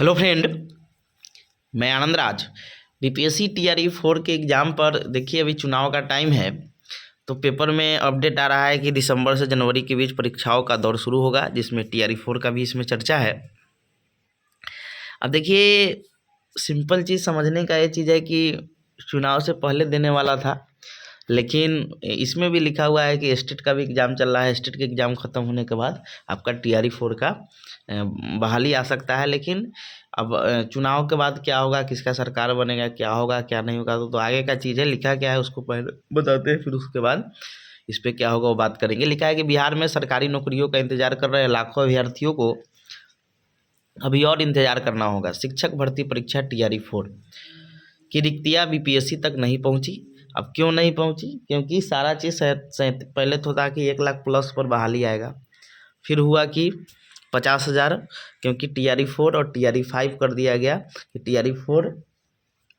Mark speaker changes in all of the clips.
Speaker 1: Hello friend, मैं Anand Raj. BPSC TRE 4 के exam पर देखिए, अभी चुनाव का टाइम है तो पेपर में अपडेट आ रहा है कि दिसंबर से जनवरी के बीच परीक्षाओं का दौर शुरू होगा, जिसमें टीआरई 4 का भी इसमें चर्चा है। अब देखिए, सिंपल चीज़ समझने का ये चीज़ है कि चुनाव से पहले देने वाला था, लेकिन इसमें भी लिखा हुआ है कि स्टेट का भी एग्ज़ाम चल रहा है। स्टेट के एग्ज़ाम ख़त्म होने के बाद आपका टीआरई 4 का बहाली आ सकता है। लेकिन अब चुनाव के बाद क्या होगा, किसका सरकार बनेगा, क्या होगा क्या नहीं होगा, तो आगे का चीज़ है। लिखा क्या है उसको पहले बताते हैं, फिर उसके बाद इस पर क्या होगा वो बात करेंगे। लिखा है कि बिहार में सरकारी नौकरियों का इंतजार कर रहे लाखों अभ्यर्थियों को अभी और इंतजार करना होगा। शिक्षक भर्ती परीक्षा टीआरई 4 की रिक्तियाँ बीपीएससी तक नहीं पहुंची। अब क्यों नहीं पहुंची? क्योंकि सारा चीज़ पहले तो था कि 1 लाख प्लस पर बहाली आएगा, फिर हुआ कि 50,000, क्योंकि टीआरई 4 और टीआरई 5 कर दिया गया कि टीआरई 4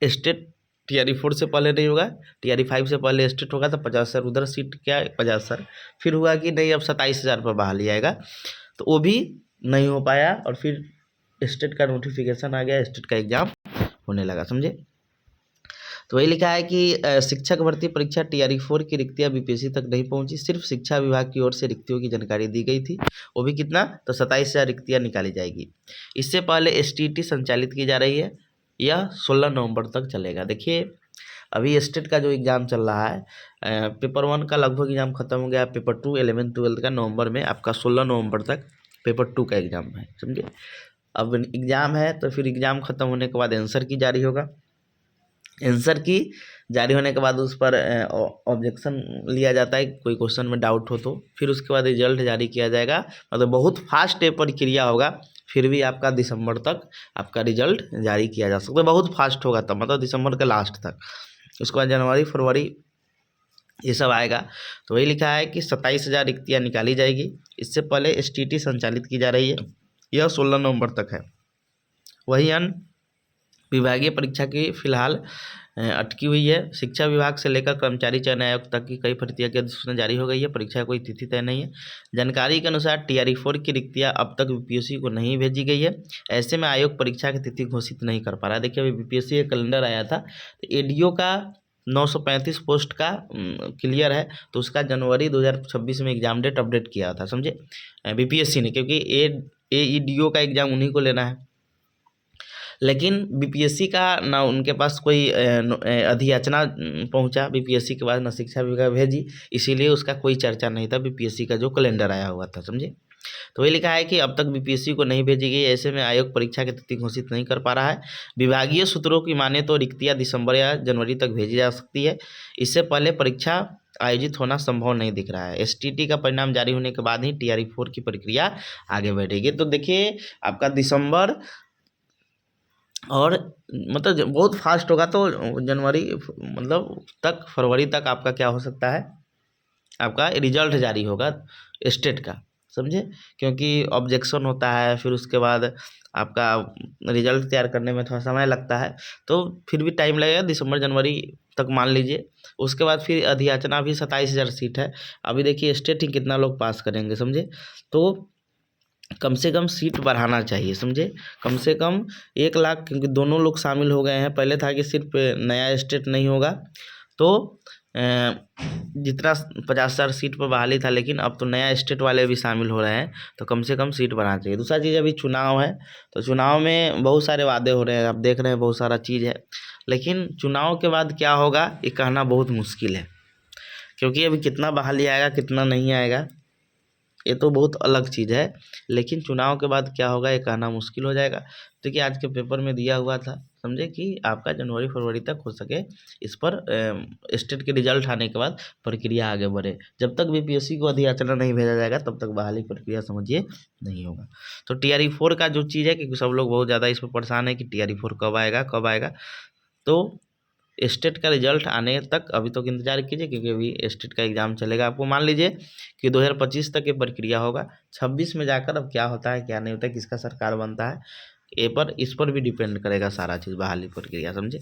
Speaker 1: स्टेट, टीआरई 4 से पहले नहीं होगा, टीआरई 5 से पहले स्टेट होगा, तो 50,000 उधर सीट क्या 50,000। फिर हुआ कि नहीं, अब 27,000 पर बहाली आएगा, तो वो भी नहीं हो पाया। और फिर स्टेट का नोटिफिकेशन आ गया, स्टेट का एग्ज़ाम होने लगा, समझे। तो वही लिखा है कि शिक्षक भर्ती परीक्षा टीआरई 4 की रिक्तियां बीपीएससी तक नहीं पहुंची। सिर्फ शिक्षा विभाग की ओर से रिक्तियों की जानकारी दी गई थी, वो भी कितना, तो 27,000 रिक्तियां निकाली जाएगी। इससे पहले एसटीईटी संचालित की जा रही है, यह 16 नवंबर तक चलेगा। देखिए, अभी स्टेट का जो एग्ज़ाम चल रहा है, पेपर 1 का लगभग एग्ज़ाम खत्म हो गया। पेपर 2 11th 12th का नवंबर में, आपका 16 नवंबर तक पेपर 2 का एग्ज़ाम है, समझे। अब एग्ज़ाम है तो फिर एग्ज़ाम खत्म होने के बाद आंसर की जारी होगा। आंसर की जारी होने के बाद उस पर ऑब्जेक्शन लिया जाता है, कोई क्वेश्चन में डाउट हो तो। फिर उसके बाद रिजल्ट जारी किया जाएगा। मतलब बहुत फास्ट ये प्रक्रिया होगा। फिर भी आपका दिसंबर तक आपका रिजल्ट जारी किया जा सकता है, बहुत फास्ट होगा तब, मतलब दिसंबर के लास्ट तक। उसके बाद जनवरी फरवरी ये सब आएगा। तो वही लिखा है कि 27,000 रिक्तियाँ निकाली जाएगी। इससे पहले एसटीईटी संचालित की जा रही है, यह 16 नवंबर तक है। वही अन्य विभागीय परीक्षा की फिलहाल अटकी हुई है। शिक्षा विभाग से लेकर कर्मचारी चयन आयोग तक की कई भर्तियों की अधिसूचना जारी हो गई है। परीक्षा की कोई तिथि तय नहीं है। जानकारी के अनुसार टीआरई 4 की रिक्तियां अब तक बीपीएससी को नहीं भेजी गई है। ऐसे में आयोग परीक्षा की तिथि घोषित नहीं कर पा रहा है। देखिए, अभी बीपीएससी का कैलेंडर आया था, तो एडीओ का 935 पोस्ट का क्लियर है, तो उसका जनवरी 2026 में एग्जाम डेट अपडेट किया था, समझे, बीपीएससी ने, क्योंकि एईडीओ का एग्ज़ाम उन्हीं को लेना है। लेकिन बीपीएससी का ना उनके पास कोई अधियाचना पहुंचा बीपीएससी के पास, ना शिक्षा विभाग भेजी, इसीलिए उसका कोई चर्चा नहीं था बीपीएससी का जो कैलेंडर आया हुआ था, समझे। तो ये लिखा है कि अब तक बीपीएससी को नहीं भेजी गई। ऐसे में आयोग परीक्षा की तिथि घोषित नहीं कर पा रहा है। विभागीय सूत्रों की माने तो रिक्तियां दिसंबर या जनवरी तक भेजी जा सकती है। इससे पहले परीक्षा आयोजित होना संभव नहीं दिख रहा है। एसटीईटी का परिणाम जारी होने के बाद ही टीआरई 4 की प्रक्रिया आगे बढ़ेगी। तो देखिए, आपका दिसंबर और मतलब बहुत फास्ट होगा, तो जनवरी मतलब तक, फरवरी तक आपका क्या हो सकता है, आपका रिजल्ट जारी होगा स्टेट का, समझे। क्योंकि ऑब्जेक्शन होता है, फिर उसके बाद आपका रिजल्ट तैयार करने में थोड़ा समय लगता है, तो फिर भी टाइम लगेगा, दिसंबर जनवरी तक मान लीजिए। उसके बाद फिर अधियाचना भी 27,000 सीट है। अभी देखिए स्टेट ही कितना लोग पास करेंगे, समझे। तो कम से कम सीट बढ़ाना चाहिए, समझे, कम से कम 1 लाख, क्योंकि दोनों लोग शामिल हो गए हैं। पहले था कि सिर्फ नया स्टेट नहीं होगा, तो जितना 50,000 सीट पर बहाली था, लेकिन अब तो नया स्टेट वाले भी शामिल हो रहे हैं, तो कम से कम सीट बढ़ाना चाहिए। दूसरा चीज़, अभी चुनाव है, तो चुनाव में बहुत सारे वादे हो रहे हैं, आप देख रहे हैं, बहुत सारा चीज़ है। लेकिन चुनाव के बाद क्या होगा ये कहना बहुत मुश्किल है, क्योंकि अभी कितना बहाली आएगा कितना नहीं आएगा ये तो बहुत अलग चीज़ है। लेकिन चुनाव के बाद क्या होगा ये कहना मुश्किल हो जाएगा। देखिए, आज के पेपर में दिया हुआ था, समझे, कि आपका जनवरी फरवरी तक हो सके इस पर स्टेट के रिजल्ट आने के बाद प्रक्रिया आगे बढ़े। जब तक बीपीएससी को अधियाचना नहीं भेजा जाएगा तब तक बहाली प्रक्रिया, समझिए, नहीं होगा। तो टीआरई 4 का जो चीज़ है, क्योंकि सब लोग बहुत ज़्यादा इस पर परेशान है कि टीआरई 4 कब आएगा कब आएगा, तो स्टेट का रिजल्ट आने तक अभी तक इंतजार कीजिए, क्योंकि अभी स्टेट का एग्ज़ाम चलेगा। आपको मान लीजिए कि 2025 तक ये प्रक्रिया होगा। 26 में जाकर अब क्या होता है क्या नहीं होता है, किसका सरकार बनता है, इस पर भी डिपेंड करेगा सारा चीज़, बहाली प्रक्रिया, समझे।